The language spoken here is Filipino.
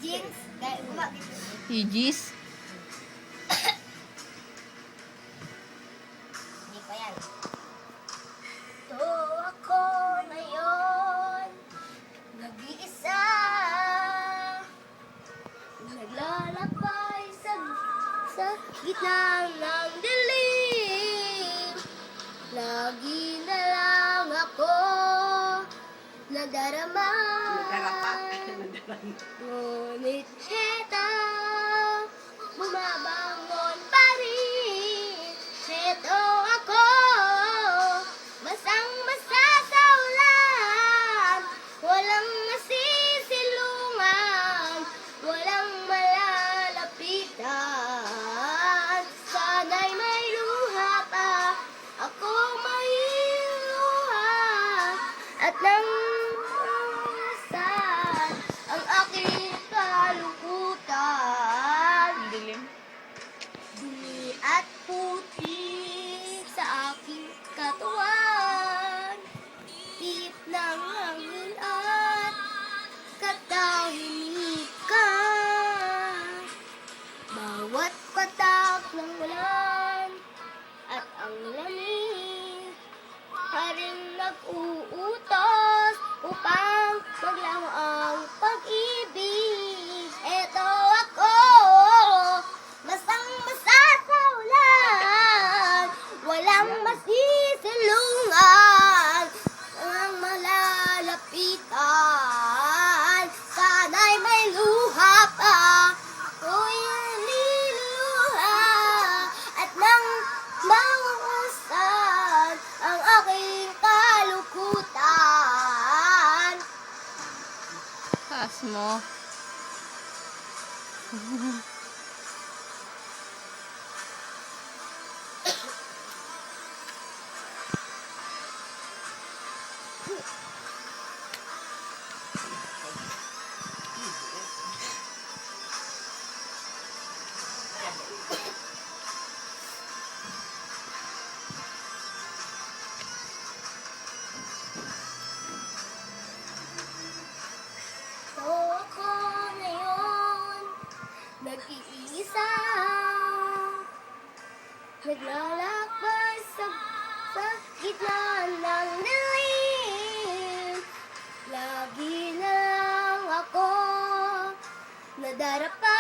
Jinx, kayak gua gitu. Hijis. Hindi pa yan. Ito ako ngayon, nag-iisa, naglalakbay sa gitna ng dilim. Lagi na lang ako nadarama. Ngunit heto, bumabangon pa rin. Heto ako, basang-basa sa ulan. Walang masisilungan, walang malalapitan. Sana'y may luha pa, ako may luha. At nang saan ang aking kalungkutan. Dilim. Dumi at putik sa aking katawan. Tip ng hangin at katahimikan. Bawat patak ng ulan at ang lamig pa rin nag-uutos upang maglaho ang pag-ibig. Eto ako, basang-basa sa ulan, walang masisilungan, walang malalapitan. Sana'y may luha pa, ako'y nililuha. At nang mauusan ang aking kalungkutan. Taas mo. So ako ngayon, nag-iisa, naglalakbay sa gitna ng dilim. Lagi na lang ako nadarapa.